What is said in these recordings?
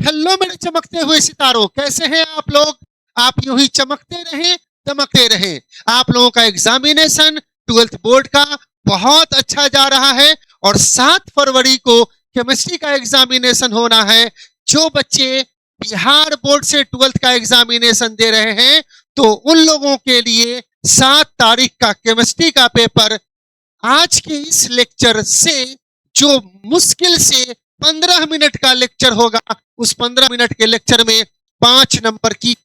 Hello मेरे चमकते हुए सितारों, कैसे हैं आप लोग? आप यूं ही चमकते रहें, चमकते रहें। आप लोगों का एग्जामिनेशन 12th बोर्ड का बहुत अच्छा जा रहा है और 7 फरवरी को केमिस्ट्री का एग्जामिनेशन होना है। जो बच्चे बिहार बोर्ड से 12th का एग्जामिनेशन दे रहे हैं, तो उन लोगों के लिए 7 तारीख का केमिस्ट्री का पेपर आज के इस लेक्चर से, जो मुश्किल से 15 मिनट का लेक्चर होगा, उस 15 मिनट के लेक्चर में 5 नंबर की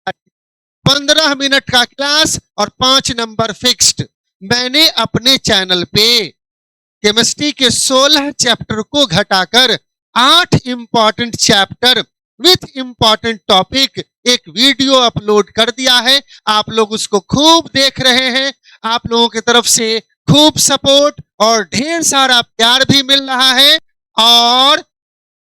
15 मिनट का क्लास और 5 नंबर फिक्स्ड। मैंने अपने चैनल पे केमिस्ट्री के 16 चैप्टर को घटाकर 8 important chapter with important topic एक वीडियो अपलोड कर दिया है। आप लोग उसको खूब देख रहे हैं। आप लोगों की तरफ से खूब सपोर्ट और ढेर सारा प्यार भी मिल रहा है और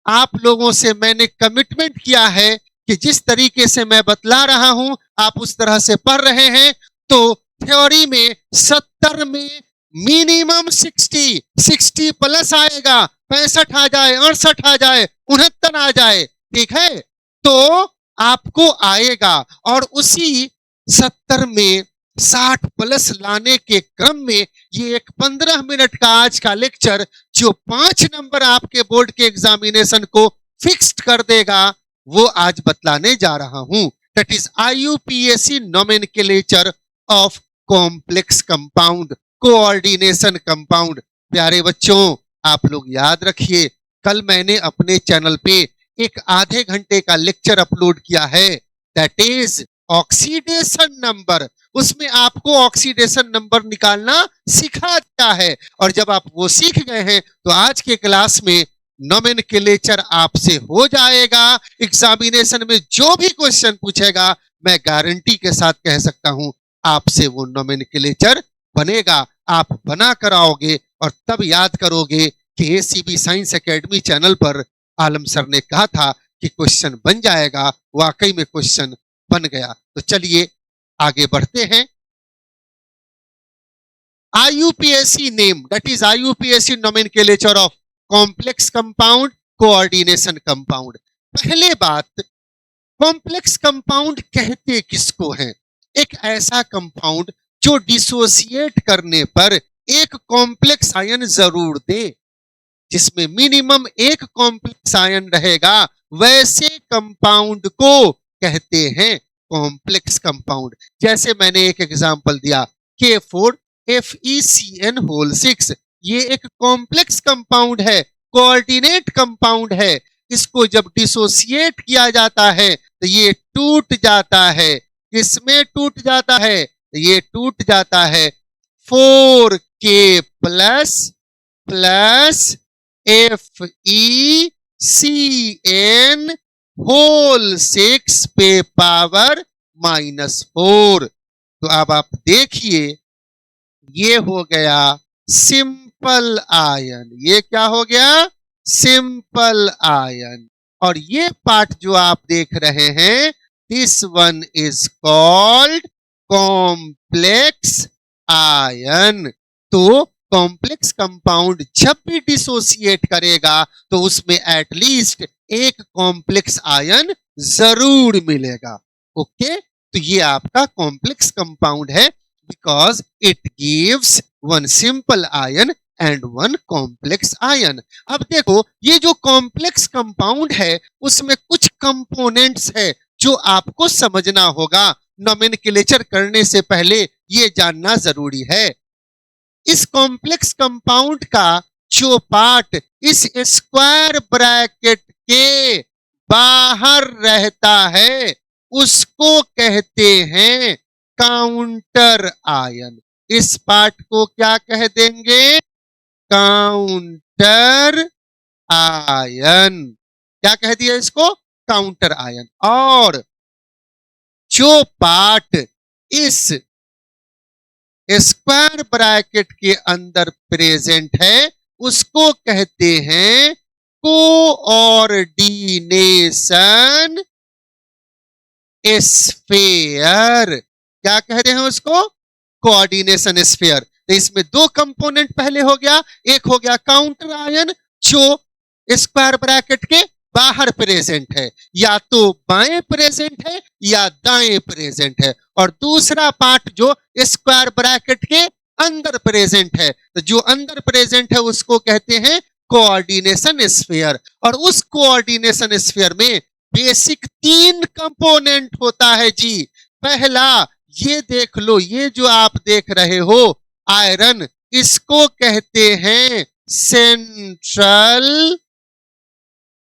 आप लोगों से मैंने कमिटमेंट किया है कि जिस तरीके से मैं बतला रहा हूं आप उस तरह से पढ़ रहे हैं, तो थ्योरी में 70 में मिनिमम 60 प्लस आएगा, 65 आ जाए, 68 आ जाए, 69 आ जाए, ठीक है, तो आपको आएगा। और उसी 70 में 60 प्लस लाने के क्रम में ये एक 15 मिनट का आज का लेक्चर, जो 5 नंबर आपके बोर्ड के एग्जामिनेशन को फिक्स्ड कर देगा, वो आज बतलाने जा रहा हूं। That is IUPAC nomenclature of complex compound, coordination compound. प्यारे बच्चों, आप लोग याद रखिए, कल मैंने अपने चैनल पे एक आधे घंटे का लेक्चर अपलोड किया है, दैट इज ऑक्सीडेशन नंबर। उसमें आपको ऑक्सीडेशन नंबर निकालना सिखा दिया है और जब आप वो सीख गए हैं तो आज के क्लास में नोमेनक्लेचर आपसे हो जाएगा। एग्जामिनेशन में जो भी क्वेश्चन पूछेगा, मैं गारंटी के साथ कह सकता हूं आपसे वो नोमेनक्लेचर बनेगा। आप बना कर आओगे और तब याद करोगे कि ACB साइंस एकेडमी चैनल पर आलम सर ने कहा था कि क्वेश्चन बन जाएगा। वाकई में क्वेश्चन बन गया। तो चलिए आगे बढ़ते हैं। IUPAC name, that is IUPAC nomenclature of complex compound, coordination compound. पहले बात, कॉम्प्लेक्स कंपाउंड कहते किसको हैं? एक ऐसा कंपाउंड जो डिसोसिएट करने पर एक कॉम्प्लेक्स आयन जरूर दे, जिसमें मिनिमम एक कॉम्प्लेक्स आयन रहेगा, वैसे कंपाउंड को कहते हैं कॉम्प्लेक्स कंपाउंड। जैसे मैंने एक एग्जांपल दिया, K4FeCN6, ये एक कॉम्प्लेक्स कंपाउंड है, कोऑर्डिनेट कंपाउंड है। इसको जब डिसोसिएट किया जाता है तो ये टूट जाता है। इसमें टूट जाता है, ये टूट जाता है 4K प्लस FeCN होल 6 पे पावर -4। तो अब आप देखिए, ये हो गया सिंपल आयन। ये क्या हो गया? Simple ion. और ये पार्ट जो आप देख रहे हैं, this one is called complex ion. तो कॉम्प्लेक्स कंपाउंड जब भी डिसोसिएट करेगा तो उसमें एटलीस्ट एक कॉम्प्लेक्स आयन जरूर मिलेगा। ओके, तो ये आपका कॉम्प्लेक्स कंपाउंड है, because it gives one simple ion and one complex ion. अब देखो, ये जो कॉम्प्लेक्स कंपाउंड है उसमें कुछ कंपोनेंट्स है जो आपको समझना होगा। नोमेनक्लेचर करने से पहले ये जानना जरूरी है। इस कॉम्प्लेक्स कंपाउंड का जो पार्ट इस स्क्वायर ब्रैकेट के बाहर रहता है, उसको कहते हैं काउंटर आयन। इस पार्ट को क्या कह देंगे? Counter ion. क्या कह दिया इसको? Counter ion. और जो पार्ट इस स्क्वायर ब्रैकेट के अंदर प्रेजेंट है, उसको कहते हैं कोऑर्डिनेशन स्फीयर। क्या कहते हैं उसको? Coordination sphere. तो इसमें दो कंपोनेंट पहले हो गया, एक हो गया काउंटर आयन जो स्क्वायर ब्रैकेट के बाहर प्रेजेंट है, या तो बाएं प्रेजेंट है या दाएं प्रेजेंट है, और दूसरा पार्ट जो स्क्वायर ब्रैकेट के अंदर प्रेजेंट है, तो जो अंदर प्रेजेंट है उसको कहते हैं कोऑर्डिनेशन स्फीयर। और उस कोऑर्डिनेशन स्फीयर में बेसिक 3 कंपोनेंट होता है जी। पहला ये देख लो, ये जो आप देख रहे हो आयरन, इसको कहते हैं सेंट्रल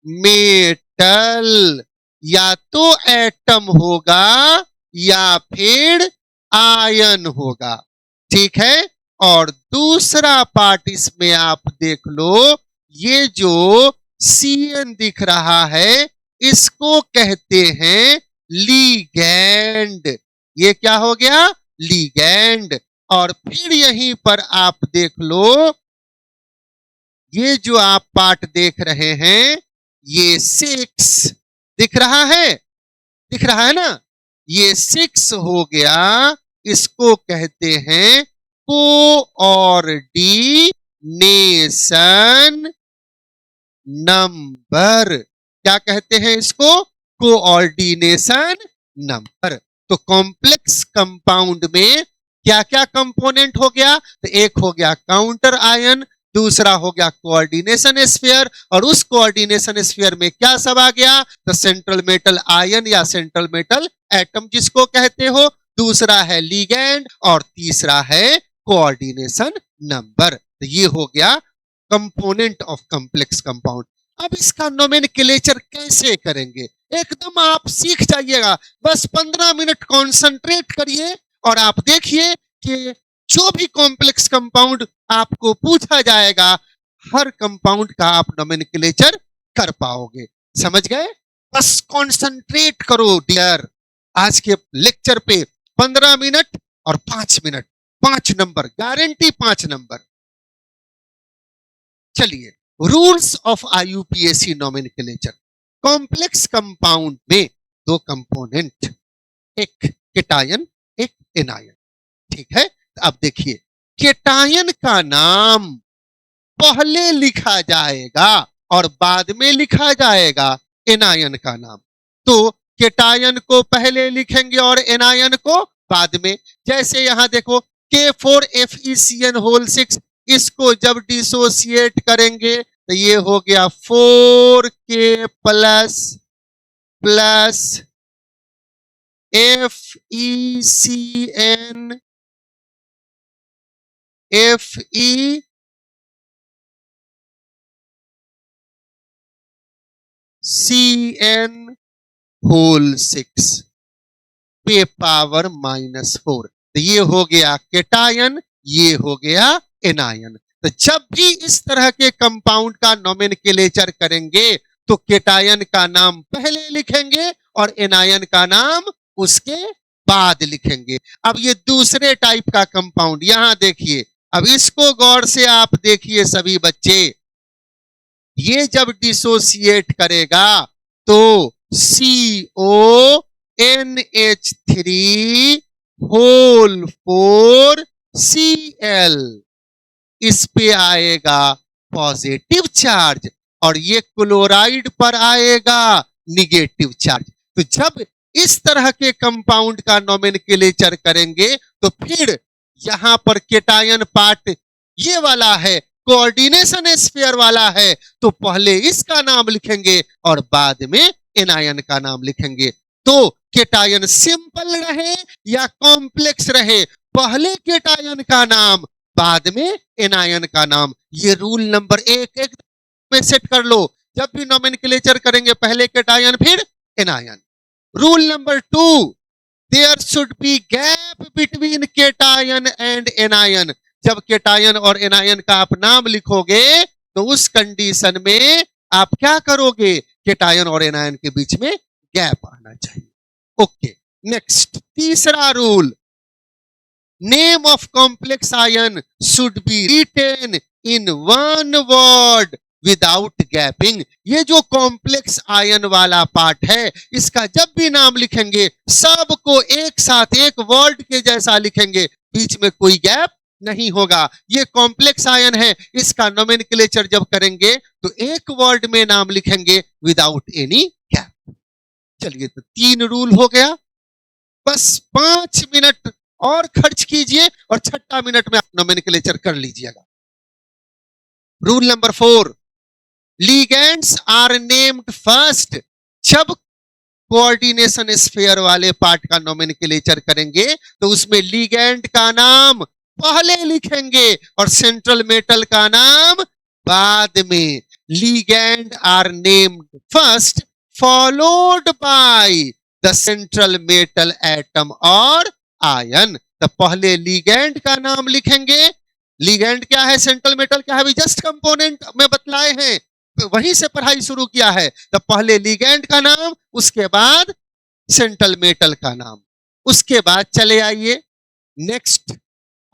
मेटल। या तो एटम होगा या फिर आयन होगा, ठीक है। और दूसरा पार्ट इसमें आप देख लो, ये जो Cn दिख रहा है इसको कहते हैं लीगैंड। ये क्या हो गया? लीगैंड। और फिर यहीं पर आप देख लो, ये जो आप पार्ट देख रहे हैं, ये 6 दिख रहा है, दिख रहा है ना, ये 6 हो गया, इसको कहते हैं कोऑर्डिनेशन नंबर। क्या कहते हैं इसको? Coordination number. तो कॉम्प्लेक्स कंपाउंड में क्या क्या कंपोनेंट हो गया? तो एक हो गया काउंटर आयन, दूसरा हो गया कोऑर्डिनेशन स्फीयर, और उस कोऑर्डिनेशन स्फीयर में क्या सब आ गया? तो सेंट्रल मेटल आयन या सेंट्रल मेटल एटम जिसको कहते हो, दूसरा है लीगैंड, और तीसरा है कोऑर्डिनेशन नंबर। तो ये हो गया कंपोनेंट ऑफ कॉम्प्लेक्स कंपाउंड। अब इसका नोमेनक्लेचर कैसे करेंगे? एकदम आप सीख जाइएगा, बस 15 मिनट कंसंट्रेट करिए और आप देखिए कि जो भी कॉम्प्लेक्स कंपाउंड आपको पूछा जाएगा, हर कंपाउंड का आप नोमेनक्लेचर कर पाओगे। समझ गए? बस कंसंट्रेट करो डियर। आज के लेक्चर पे 15 मिनट और 5 मिनट, 5 नंबर गारंटी, 5 नंबर। चलिए, rules of IUPAC nomenclature. Complex compound में 2 कंपोनेंट, एक केटायन, एक एनायन, ठीक है। अब देखिए, केटायन का नाम पहले लिखा जाएगा और बाद में लिखा जाएगा एनायन का नाम। तो केटायन को पहले लिखेंगे और एनायन को बाद में। जैसे यहां देखो K4FeCN6, इसको जब डिसोसिएट करेंगे तो ये हो गया 4K प्लस FeCN FeCN6 पे पावर -4। तो ये हो गया केटायन, ये हो गया एनायन। तो जब भी इस तरह के कंपाउंड का नोमेनक्लेचर करेंगे तो केटायन का नाम पहले लिखेंगे और एनायन का नाम उसके बाद लिखेंगे। अब ये दूसरे टाइप का कंपाउंड, यहां देखिए, अब इसको गौर से आप देखिए सभी बच्चे। ये जब डिसोसिएट करेगा तो CONH3 होल 4Cl, इस पे आएगा पॉजिटिव चार्ज और ये क्लोराइड पर आएगा निगेटिव चार्ज। तो जब इस तरह के कंपाउंड का नोमेनक्लेचर करेंगे तो फिर यहां पर केटायन पार्ट ये वाला है, कोऑर्डिनेशन स्फीयर वाला है, तो पहले इसका नाम लिखेंगे और बाद में एनायन का नाम लिखेंगे। तो केटायन सिंपल रहे या कॉम्प्लेक्स रहे, पहले केटायन का नाम बाद में एनायन का नाम। ये रूल नंबर 1 में सेट कर लो। जब भी नोमेनक्लेचर करेंगे पहले केटायन फिर anion. Rule number 2, there should be gap between cation and anion. जब केटायन और एनायन का आप नाम लिखोगे तो उस कंडीशन में आप क्या करोगे? केटायन और एनायन के बीच में गैप आना चाहिए। ओके, नेक्स्ट, तीसरा rule, name of complex ion should be written in 1 word without gapping. ये जो कॉम्प्लेक्स आयन वाला पार्ट है, इसका जब भी नाम लिखेंगे सबको एक साथ एक वर्ड के जैसा लिखेंगे, बीच में कोई गैप नहीं होगा। ये कॉम्प्लेक्स आयन है, इसका नोमेनक्लेचर जब करेंगे तो एक वर्ड में नाम लिखेंगे विदाउट एनी गैप। चलिए, तो 3 रूल हो गया। बस 5 मिनट और खर्च कीजिए और 6 मिनट में आप नोमेनक्लेचर कर लीजिएगा। Rule number 4, ligands are named first. जब कोऑर्डिनेशन स्फीयर वाले पार्ट का नोमेनक्लेचर करेंगे तो उसमें लिगेंड का नाम पहले लिखेंगे और सेंट्रल मेटल का नाम बाद में। Ligand are named first followed by the central metal atom और आयन। तो पहले लिगेंड का नाम लिखेंगे। लिगेंड क्या है, सेंट्रल मेटल क्या है, अभी जस्ट कंपोनेंट में बतलाए हैं, तो वहीं से पढ़ाई शुरू किया है। तो पहले लिगेंड का नाम, उसके बाद सेंट्रल मेटल का नाम। उसके बाद चले आइए next,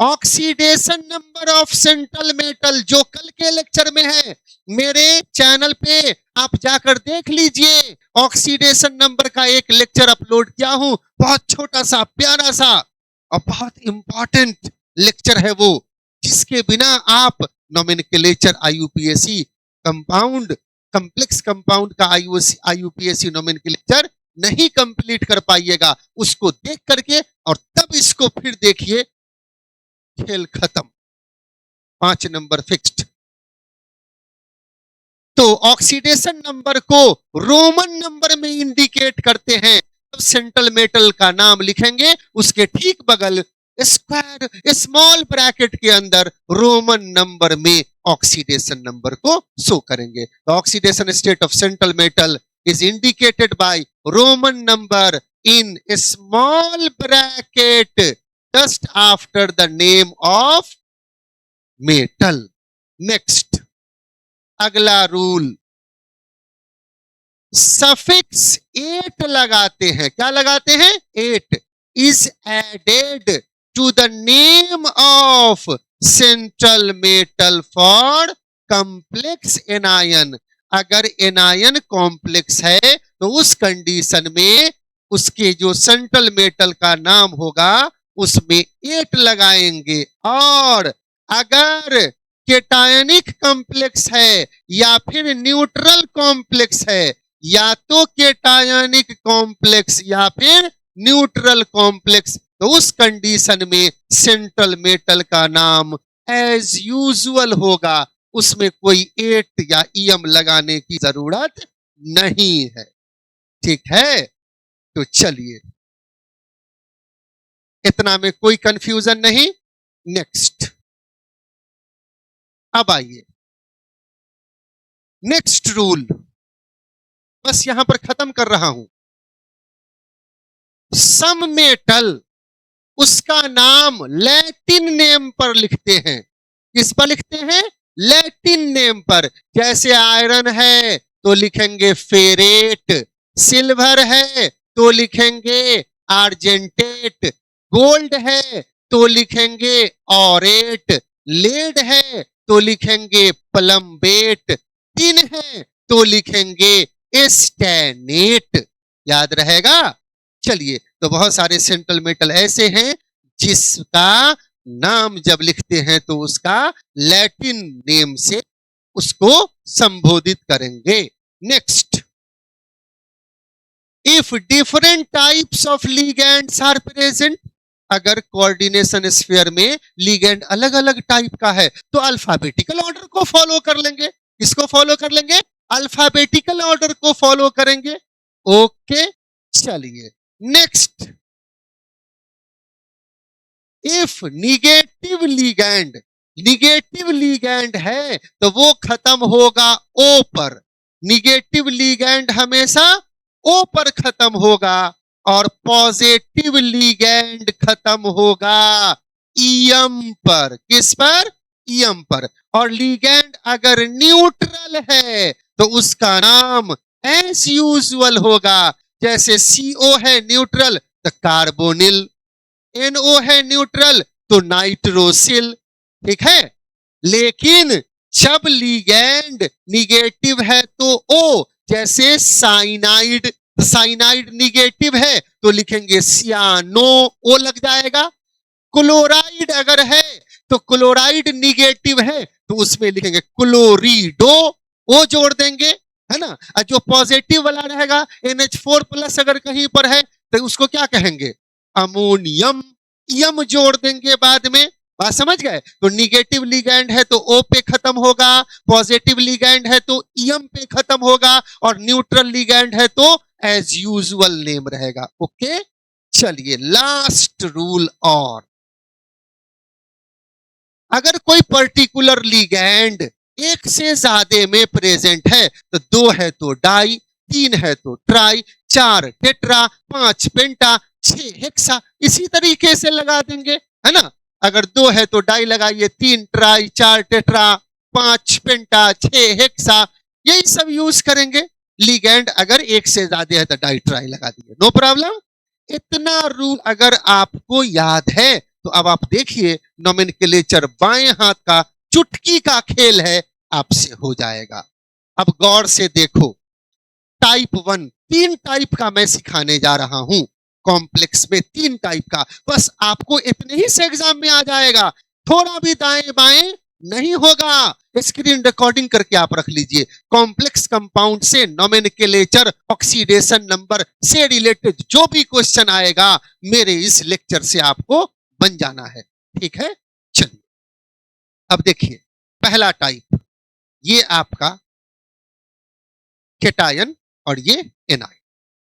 oxidation number of central metal, जो कल के लेक्चर में है। मेरे चैनल पे आप जाकर देख लीजिए, ऑक्सीडेशन नंबर का एक लेक्चर अपलोड किया हूं। बहुत छोटा सा, प्यारा सा और बहुत इंपॉर्टेंट लेक्चर है वो, जिसके बिना आप nomenclature IUPAC compound, complex compound का आईयूपीएसी नोमेनक्लेचर नहीं कंप्लीट कर पाइएगा। उसको देख करके और तब इसको फिर देखिए, खेल खत्म। 5 नंबर फिक्स्ड। तो ऑक्सीडेशन नंबर को रोमन नंबर में इंडिकेट करते हैं। तब सेंट्रल मेटल का नाम लिखेंगे, उसके ठीक बगल स्क्वायर स्मॉल ब्रैकेट के अंदर रोमन नंबर में ऑक्सीडेशन नंबर को शो करेंगे। The oxidation state of central metal is indicated by Roman number in small bracket just after the name of metal. Next, अगला रूल, सफिक्स 8 लगाते हैं। क्या लगाते हैं? 8 is added to the name of central metal for complex anion. अगर anion complex है तो उस कंडीशन में उसके जो सेंट्रल मेटल का नाम होगा उसमें 8 लगाएंगे। और अगर केटायनिक कॉम्प्लेक्स है या फिर न्यूट्रल कॉम्प्लेक्स है, या तो केटायनिक कॉम्प्लेक्स या फिर न्यूट्रल कॉम्प्लेक्स, तो उस कंडीशन में सेंट्रल मेटल का नाम एज यूजुअल होगा। उसमें कोई 8 या ईएम लगाने की जरूरत नहीं है। ठीक है, तो चलिए, इतना में कोई कंफ्यूजन नहीं। नेक्स्ट, अब आइए नेक्स्ट रूल, बस यहां पर खत्म कर रहा हूं। सम मेटल, उसका नाम लैटिन नेम पर लिखते हैं। किस पर लिखते हैं? लैटिन नेम पर। जैसे आयरन है तो लिखेंगे फेरेट, सिल्वर है तो लिखेंगे आर्जेंटेट, गोल्ड है तो लिखेंगे ऑरेट, लेड है तो लिखेंगे प्लम्बेट, टिन है तो लिखेंगे स्टैनेट। याद रहेगा? चलिए, तो बहुत सारे सेंट्रल मेटल ऐसे हैं जिसका नाम जब लिखते हैं तो उसका लैटिन नेम से उसको संबोधित करेंगे। Next, if different types of ligands are present, अगर कोऑर्डिनेशन स्फीयर में लिगेंड अलग अलग टाइप का है तो अल्फाबेटिकल ऑर्डर को फॉलो कर लेंगे। किसको फॉलो कर लेंगे? अल्फाबेटिकल ऑर्डर को फॉलो करेंगे। ओके, चलिए नेक्स्ट, इफ निगेटिव लिगेंड है तो वो खत्म होगा ओ पर। निगेटिव लिगेंड हमेशा ओ पर खत्म होगा और पॉजिटिव लिगेंड खत्म होगा ईएम पर। किस पर? ईएम पर। और लिगेंड अगर न्यूट्रल है तो उसका नाम एज यूजुअल होगा। जैसे CO है न्यूट्रल तो कार्बोनिल, NO है न्यूट्रल तो नाइट्रोसिल। ठीक है, लेकिन जब लिगेंड निगेटिव है तो O, जैसे साइनाइड, साइनाइड निगेटिव है तो लिखेंगे सियानो, O लग जाएगा। क्लोराइड अगर है तो क्लोराइड निगेटिव है तो उसमें लिखेंगे क्लोरीडो, ओ जोड़ देंगे, है ना। और जो पॉजिटिव वाला रहेगा NH4 प्लस अगर कहीं पर है तो उसको क्या कहेंगे, अमोनियम, यम जोड़ देंगे बाद में। बात समझ गए। तो निगेटिव लिगैंड है तो O पे खत्म होगा, पॉजिटिव लिगैंड है तो एम पे खत्म होगा, और न्यूट्रल लिगैंड है तो एज यूजुअल नेम रहेगा। ओके, चलिए लास्ट रूल। और अगर कोई पर्टिकुलर लिगैंड एक से ज्यादा में प्रेजेंट है तो 2 है तो डाई, 3 है तो ट्राई, 4 टेट्रा, 5 पेंटा, 6 हेक्सा, इसी तरीके से लगा देंगे, है ना। अगर 2 है तो डाई लगाइए, 3 ट्राई, 4 टेट्रा, 5 पेंटा, 6 हेक्सा, यही सब यूज करेंगे। लिगैंड अगर एक से ज्यादा है तो डाई ट्राई लगा दिए, नो प्रॉब्लम। इतना रूल अगर आपको याद है तो अब आप देखिए नोमेनक्लेचर बाएं हाथ का चुटकी का खेल है, आपसे हो जाएगा। अब गौर से देखो, टाइप 1 3 टाइप का मैं सिखाने जा रहा हूं, कॉम्प्लेक्स में 3 टाइप का, बस आपको इतने ही से एग्जाम में आ जाएगा, थोड़ा भी दाएं बाएं नहीं होगा। स्क्रीन रिकॉर्डिंग करके आप रख लीजिए। कॉम्प्लेक्स कंपाउंड से नोमेनक्लेचर, ऑक्सीडेशन नंबर से रिलेटेड जो भी क्वेश्चन आएगा मेरे इस लेक्चर से आपको बन जाना है, ठीक है। चलिए अब देखिए पहला टाइप, ये आपका केटायन और ये एनायन,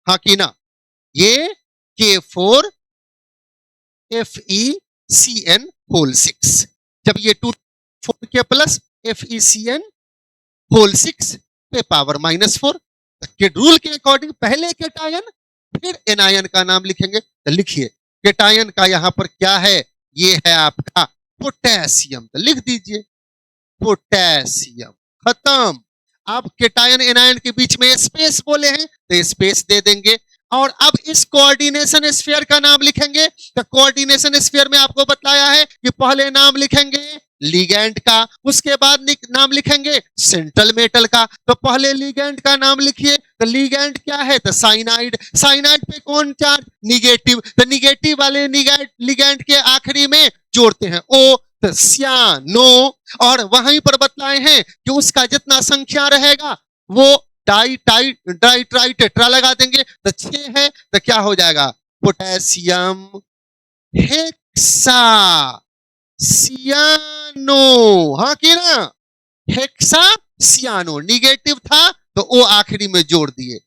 हाँ कि ना। ये K4 FeCN होल 6, जब ये 2 4K प्लस FeCN होल 6 पे पावर -4 के रूल के अकॉर्डिंग पहले केटायन फिर एनायन का नाम लिखेंगे। तो लिखिए केटायन का यहां पर क्या है, ये है आपका पोटेशियम, तो लिख दीजिए पोटेशियम, खत्म। आप केटायन एनायन के बीच में स्पेस बोले हैं तो स्पेस दे देंगे। और अब इस कोऑर्डिनेशन स्फीयर का नाम लिखेंगे, तो कोऑर्डिनेशन स्फीयर में आपको बताया है कि पहले नाम लिखेंगे लिगैंड का, उसके बाद नाम लिखेंगे सेंट्रल मेटल का। तो पहले लिगैंड का नाम लिखिए, तो लिगैंड क्या है, तो साइनाइड, साइनाइड पे कौन चार्ज, निगेटिव, तो निगेटिव वाले लिगैंड के आखिरी में जोड़ते हैं O, तो सियानो। और वहीं पर बतलाए हैं कि उसका जितना संख्या रहेगा वो डाई ट्राई टेट्रा लगा देंगे, तो 6 है तो क्या हो जाएगा, पोटेशियम हेक्सा सियानो, हाँ कि ना, हेक्सा सियानो। निगेटिव था तो ओ आखिरी में जोड़ दिए,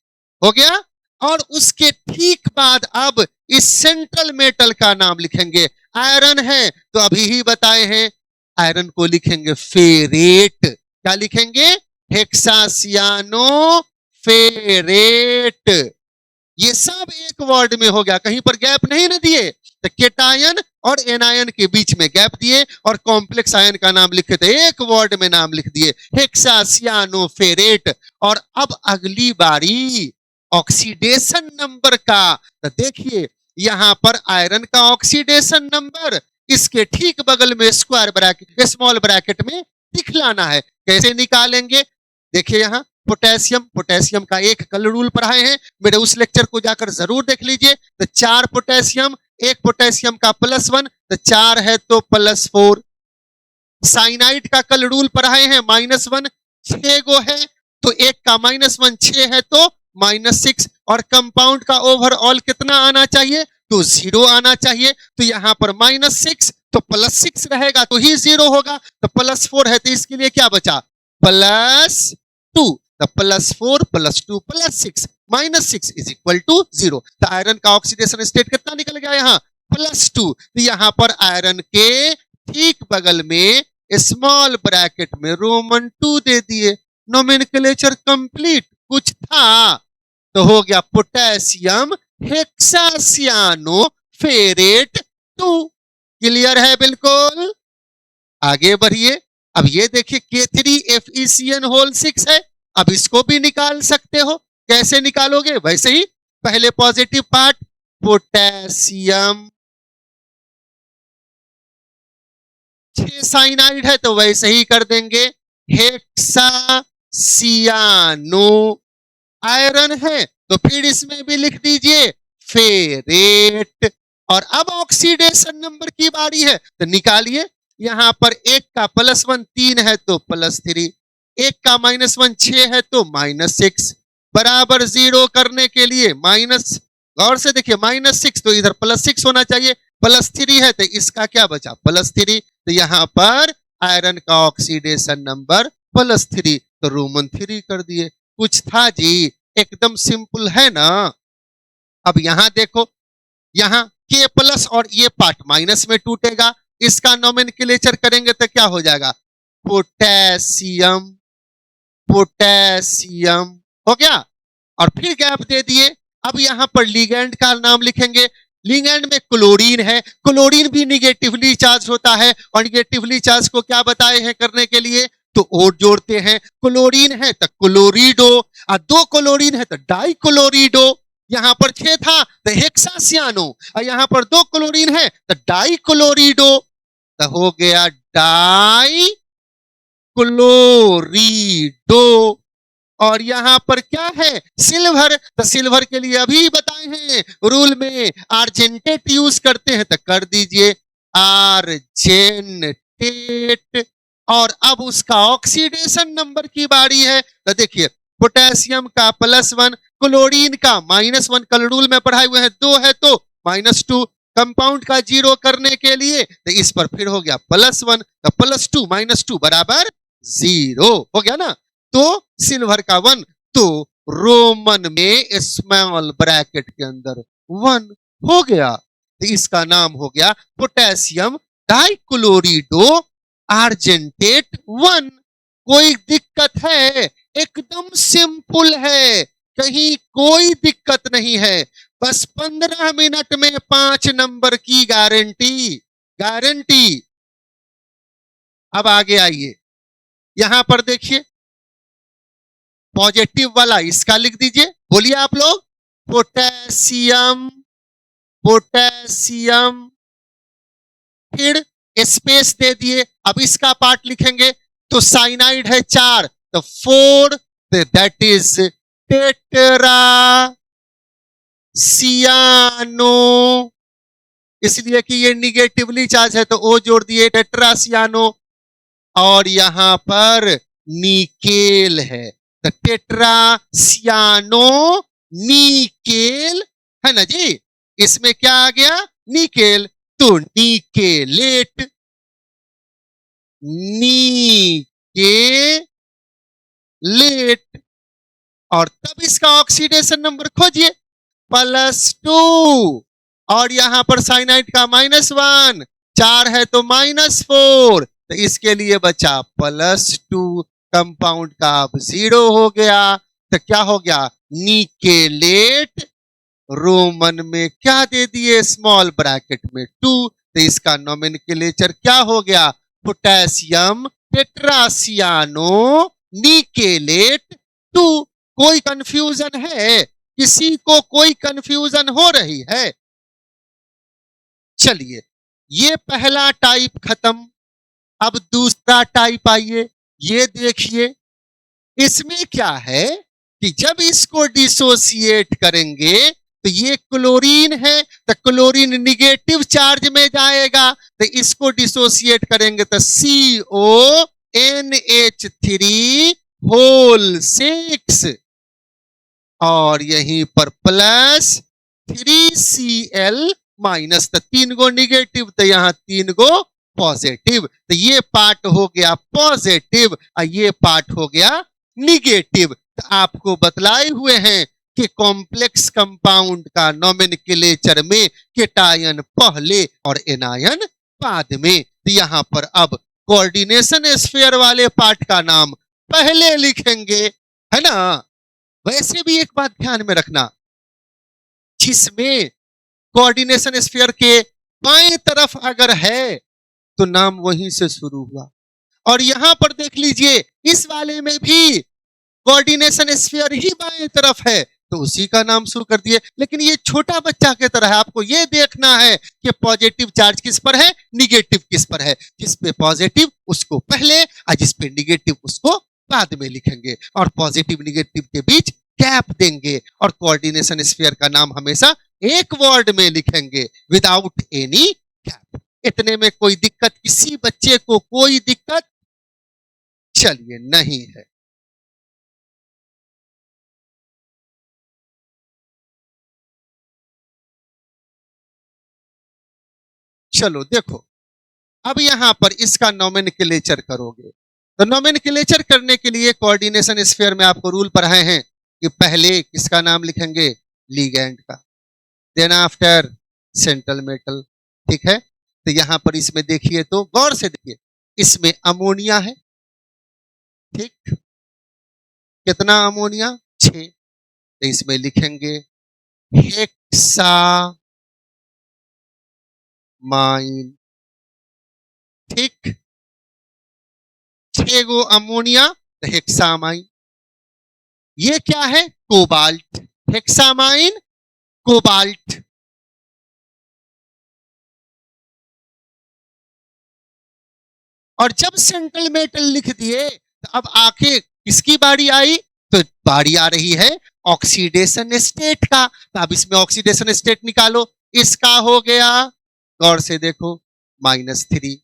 हो गया। और उसके ठीक बाद अब इस सेंट्रल मेटल का नाम लिखेंगे। आयरन है तो अभी ही बताए हैं, आयरन को लिखेंगे फेरेट, क्या लिखेंगे, हेक्सासियानो फेरेट। ये सब एक वर्ड में हो गया, कहीं पर गैप नहीं न दिए। तो केटायन और एनायन के बीच में गैप दिए और कॉम्प्लेक्स आयन का नाम लिखे थे, एक वर्ड में नाम लिख दिए हेक्सासियानो फेरेट। और अब अगली बारी ऑक्सीडेशन नंबर का, तो देखिए यहां पर आयरन का ऑक्सीडेशन नंबर इसके ठीक बगल में स्क्वायर ब्रैकेट स्मॉल ब्रैकेट में दिखलाना है। कैसे निकालेंगे, देखिए यहां पोटेशियम, पोटेशियम का एक कल रूल पढ़ाए हैं, मेरे उस लेक्चर को जाकर जरूर देख लीजिए। तो 4 पोटेशियम, एक पोटेशियम का +1 तो 4 है तो +4। साइनाइड का कल रूल पढ़ाए हैं -1, 6 गो है तो एक का -1 6 है तो -6। और कंपाउंड का ओवरऑल कितना आना चाहिए, तो 0 आना चाहिए। तो यहां पर -6 तो +6 रहेगा तो ही 0 होगा, तो +4 है तो इसके लिए क्या बचा, +2, तो +4 +2 +6 -6 इज इक्वल टू 0। तो आयरन का ऑक्सीडेशन स्टेट कितना निकल गया यहाँ, +2। तो यहां पर आयरन के ठीक बगल में स्मॉल ब्रैकेट में रोमन 2 दे दिए, नोमेनक्लेचर कंप्लीट। कुछ था तो हो गया पोटेशियम हेक्सासियानो फेरेट 2। क्लियर है बिल्कुल, आगे बढ़िए। अब ये देखिए K3 FeCN होल 6 है, अब इसको भी निकाल सकते हो। कैसे निकालोगे, वैसे ही पहले पॉजिटिव पार्ट पोटेशियम, 6 साइनाइड है तो वैसे ही कर देंगे हेक्सासियानो। आयरन है तो फिर इसमें भी लिख दीजिए फेरेट। और अब ऑक्सीडेशन नंबर की बारी है तो निकालिए, यहाँ पर 1 का +1 3 है तो +3, 1 का -1 6 है तो -6, बराबर 0 करने के लिए माइनस, गौर से देखिए -6 तो इधर +6 होना चाहिए, +3 है तो इसका क्या बचा +3, तो यहाँ पर आयरन का ऑक्सीडेशन नंबर +3, तो रोमन 3 कर दिए। कुछ था जी, एकदम सिंपल है ना। अब यहां देखो, यहां K प्लस और ये पार्ट माइनस में टूटेगा, इसका नोमेनक्लेचर करेंगे तो क्या हो जाएगा, पोटेशियम, पोटेशियम हो गया। और फिर गैप दे दिए। अब यहां पर लिगेंड का नाम लिखेंगे, लिगेंड में क्लोरीन है, क्लोरीन भी निगेटिवली चार्ज होता है, और निगेटिवली चार्ज को क्या बताए हैं करने के लिए, तो ओ जोड़ते हैं, क्लोरीन है तो क्लोरीडो, और 2 क्लोरीन है तो डाइक्लोरीडो, यहां पर 6 था तो हेक्सासियानो, और यहां पर 2 क्लोरीन है तो डाइक्लोरीडो, तो हो गया डाई क्लोरीडो। और यहां पर क्या है, सिल्वर, तो सिल्वर के लिए अभी बताए हैं रूल में आर्जेंटेट यूज करते हैं, तो कर दीजिए आर्जेंटेट। और अब उसका ऑक्सीडेशन नंबर की बारी है, तो देखिए पोटेशियम का +1, क्लोरीन का -1, कल रूल में पढ़ाए हुए हैं 2 है तो -2, कंपाउंड का 0 करने के लिए तो इस पर फिर हो गया +1, तो +2 -2 बराबर 0 हो गया ना। तो सिल्वर का 1, तो रोमन में स्मॉल ब्रैकेट के अंदर 1 हो गया, तो इसका नाम हो गया पोटेशियम डाइक्लोरिडो आर्जेंटेट 1। कोई दिक्कत है, एकदम सिंपल है, कहीं कोई दिक्कत नहीं है, बस 15 मिनट में 5 नंबर की गारंटी, गारंटी। अब आगे आइए, यहां पर देखिए पॉजिटिव वाला इसका लिख दीजिए, बोलिए आप लोग, पोटेशियम, पोटेशियम, फिर स्पेस दे दिए। अब इसका पार्ट लिखेंगे तो साइनाइड है 4 तो 4, दैट इज टेट्रा सियानो, इसलिए कि ये निगेटिवली चार्ज है तो ओ जोड़ दिए टेट्रा सियानो। और यहां पर निकेल है तो टेट्रा सियानो निकेल, है ना जी, इसमें क्या आ गया निकेल, तो निकेलेट, निकेलेट। और तब इसका ऑक्सीडेशन नंबर खोजिए +2, और यहां पर साइनाइड का -1, 4 है तो -4, तो इसके लिए बचा +2, कंपाउंड का अब 0 हो गया, तो क्या हो गया निकेलेट, रोमन में क्या दे दिए स्मॉल ब्रैकेट में 2, तो इसका नोमेनक्लेचर क्या हो गया पोटेशियम टेट्रासियानो निकेलेट 2। कोई कंफ्यूजन है, किसी को कोई कंफ्यूजन हो रही है? चलिए ये पहला टाइप खत्म, अब दूसरा टाइप आइए, ये देखिए इसमें क्या है कि जब इसको डिसोसिएट करेंगे तो ये क्लोरीन है तो क्लोरीन निगेटिव चार्ज में जाएगा, तो इसको डिसोसिएट करेंगे तो CONH3 और यहीं पर +3Cl-, तो 3 गो निगेटिव तो यहां 3 गो पॉजिटिव, तो ये पार्ट हो गया पॉजिटिव और ये पार्ट हो गया निगेटिव। तो आपको बतलाए हुए हैं कि कॉम्प्लेक्स कंपाउंड का नोमेनक्लेचर में केटायन पहले और एनायन बाद में, तो यहां पर अब कोऑर्डिनेशन स्फीयर वाले पार्ट का नाम पहले लिखेंगे, है ना। वैसे भी एक बात ध्यान में रखना, जिसमें कोऑर्डिनेशन स्फीयर के बाएं तरफ अगर है तो नाम वहीं से शुरू हुआ, और यहां पर देख लीजिए इस वाले में भी कोऑर्डिनेशन स्फीयर ही बाएं तरफ है तो उसी का नाम शुरू कर दिए। लेकिन ये छोटा बच्चा की तरह है, आपको ये देखना है कि पॉजिटिव चार्ज किस पर है, निगेटिव किस पर है, जिस पे पॉजिटिव उसको पहले और जिस पे निगेटिव उसको बाद में लिखेंगे, और पॉजिटिव निगेटिव के बीच गैप देंगे, और कोऑर्डिनेशन स्फीयर का नाम हमेशा एक वर्ड में लिखेंगे विदाउट एनी गैप। इतने में कोई दिक्कत, किसी बच्चे को कोई दिक्कत? चलिए नहीं है। चलो देखो, अब यहां पर इसका नोमेनक्लेचर करोगे, तो नोमेनक्लेचर करने के लिए कोऑर्डिनेशन स्फीयर में आपको रूल पढ़ाए हैं कि पहले किसका नाम लिखेंगे? लिगैंड का, देन आफ्टर सेंट्रल मेटल। ठीक है, तो यहां पर इसमें देखिए, तो गौर से देखिए, इसमें अमोनिया है। ठीक, कितना अमोनिया? 6। तो इसमें लिखेंगे हेक्सामाइन। ठीक, 6 गो अमोनिया, तो हेक्सामाइन। ये क्या है? कोबाल्ट। हेक्सामाइन, कोबाल्ट। और जब सेंट्रल मेटल लिख दिए, तो अब आके किसकी बारी आई? तो बारी आ रही है ऑक्सीडेशन स्टेट का। तो अब इसमें ऑक्सीडेशन स्टेट निकालो। इसका हो गया, गौर से देखो, -3।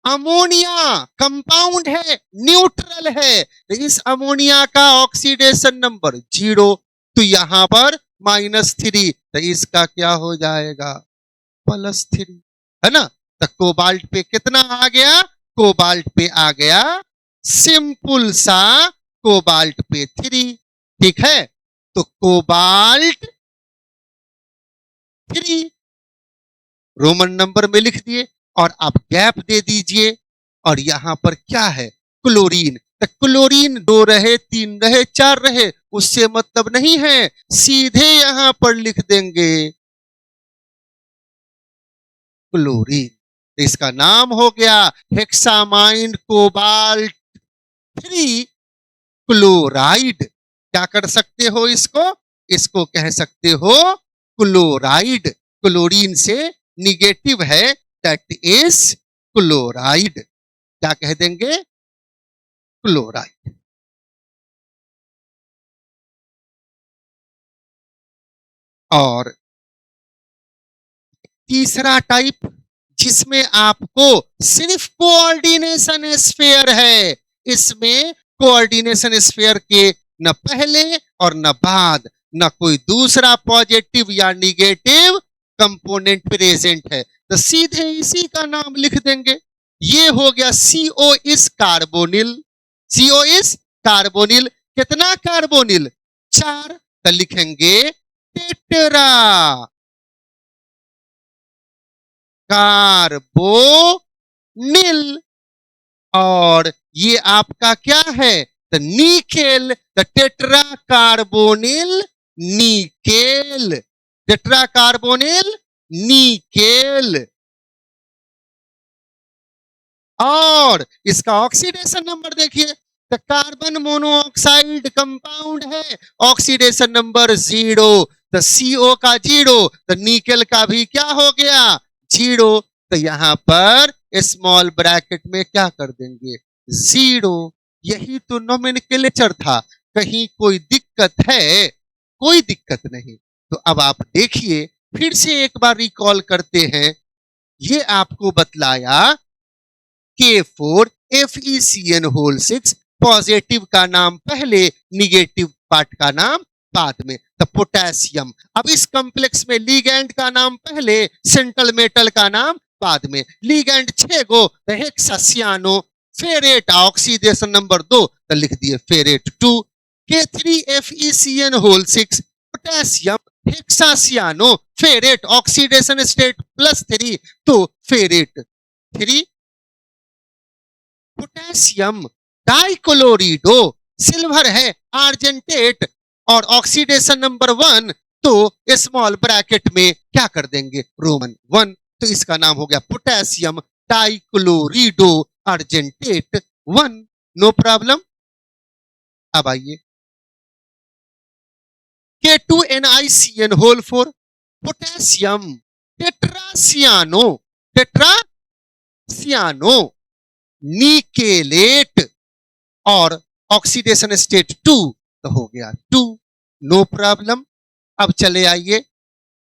अमोनिया कंपाउंड है, न्यूट्रल है, तो इस अमोनिया का ऑक्सीडेशन नंबर 0, तो यहां पर -3, तो इसका क्या हो जाएगा? +3, है ना? तो कोबाल्ट पे कितना आ गया? कोबाल्ट पे आ गया सिंपल सा कोबाल्ट पे 3। ठीक है, तो कोबाल्ट 3 रोमन नंबर में लिख दिए, और आप गैप दे दीजिए, और यहां पर क्या है? क्लोरीन। तो क्लोरीन 2 रहे, 3 रहे, 4 रहे, उससे मतलब नहीं है, सीधे यहां पर लिख देंगे क्लोरीन। तो इसका नाम हो गया हेक्सामाइन कोबाल्ट 3 क्लोराइड। क्या कर सकते हो इसको? इसको कह सकते हो क्लोराइड। क्लोरीन से निगेटिव है, दैट इज क्लोराइड। क्या कह देंगे? क्लोराइड। और तीसरा टाइप, जिसमें आपको सिर्फ कोऑर्डिनेशन स्फीयर है, इसमें कोऑर्डिनेशन स्फीयर के न पहले और न बाद न कोई दूसरा पॉजिटिव या निगेटिव कंपोनेंट प्रेजेंट है, तो सीधे इसी का नाम लिख देंगे। ये हो गया CO इस कार्बोनिल। CO इस कार्बोनिल। कितना कार्बोनिल? 4। तो लिखेंगे टेट्रा कार्बोनिल। और ये आपका क्या है? तो निकेल। तो tetra carbonyl nickel. Tetra carbonyl nickel. और इसका ऑक्सीडेशन नंबर देखिए, तो कार्बन मोनोऑक्साइड कंपाउंड है, ऑक्सीडेशन नंबर 0। तो CO का 0, तो निकेल का भी क्या हो गया? 0। तो यहां पर स्मॉल ब्रैकेट में क्या कर देंगे? 0। यही तो नोमेनक्लेचर था। कहीं कोई दिक्कत है? कोई दिक्कत नहीं। तो अब आप देखिए, फिर से एक बार रिकॉल करते हैं। ये आपको बतलाया K4 FeCN6, पॉजिटिव का नाम पहले, निगेटिव पार्ट का नाम बाद में। तो पोटेशियम। अब इस कॉम्प्लेक्स में लिगैंड का नाम पहले, सेंट्रल मेटल का नाम बाद में। लिगैंड 6 गो, तो हेक्सासियानो। फेरेट ऑक्सीडेशन नंबर 2, तो लिख दिए ferrate 2। K3 FeCN6, potassium, hexacyano, ferrate, oxidation state +3, तो फेरेट 3। पोटेशियम डाइक्लोरिडो, सिल्वर है, आर्जेंटेट, और ऑक्सीडेशन नंबर 1, तो स्मॉल ब्रैकेट में क्या कर देंगे? रोमन 1। तो इसका नाम हो गया potassium dichlorido argentate 1। No problem. अब आइए K2NiCN4, पोटेशियम टेट्रासियानो। टेट्रासियानो निकेलेट, और ऑक्सीडेशन स्टेट 2, तो हो गया 2। No problem. अब चले आइए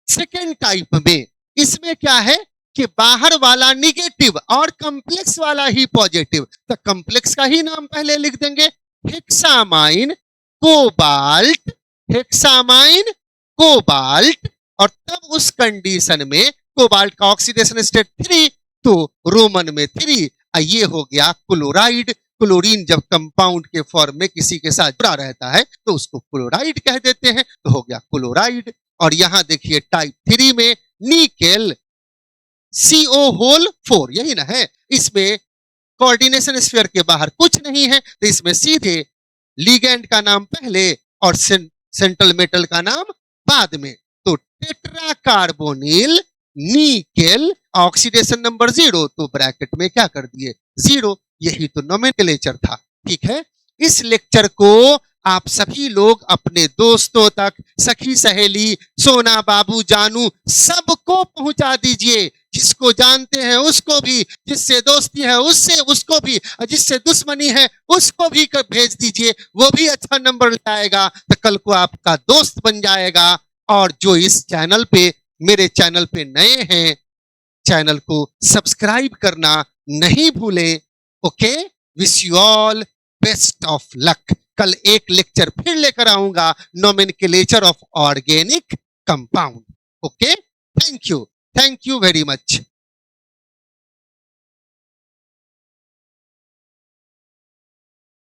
सेकेंड टाइप में। इसमें क्या है? कि बाहर वाला निगेटिव और कॉम्प्लेक्स वाला ही पॉजिटिव, तो कॉम्प्लेक्स का ही नाम पहले लिख देंगे, हेक्सामाइन कोबाल्ट, हेक्सामाइन कोबाल्ट। और तब उस कंडीशन में कोबाल्ट का ऑक्सीडेशन स्टेट 3, तो रोमन में 3। ये हो गया क्लोराइड। क्लोरीन जब कंपाउंड के फॉर्म में किसी के साथ जुड़ा रहता है तो उसको क्लोराइड कह देते हैं, तो हो गया क्लोराइड। और यहां देखिए टाइप 3 में निकेल CO होल 4, यही ना है। इसमें कोऑर्डिनेशन स्फीयर के बाहर कुछ नहीं है, तो इसमें सीधे लिगेंड का नाम पहले और सेंट्रल मेटल का नाम बाद में। तो tetra carbonyl nickel, oxidation number 0, तो ब्रैकेट में क्या कर दिए 0। यही तो नोमेनक्लेचर था। ठीक है, इस लेक्चर को आप सभी लोग अपने दोस्तों तक, सखी सहेली, सोना बाबू जानू, सबको पहुंचा दीजिए। जिसको जानते हैं उसको भी, जिससे दोस्ती है उससे उसको भी, जिससे दुश्मनी है उसको भी भेज दीजिए, वो भी अच्छा नंबर लाएगा तो कल को आपका दोस्त बन जाएगा। और जो इस चैनल पे, मेरे चैनल पे नए हैं, चैनल को सब्सक्राइब करना नहीं भूलें। Okay, wish you all best of luck. कल एक लेक्चर फिर लेकर आऊंगा, nomenclature of organic compound. Okay, thank you very much.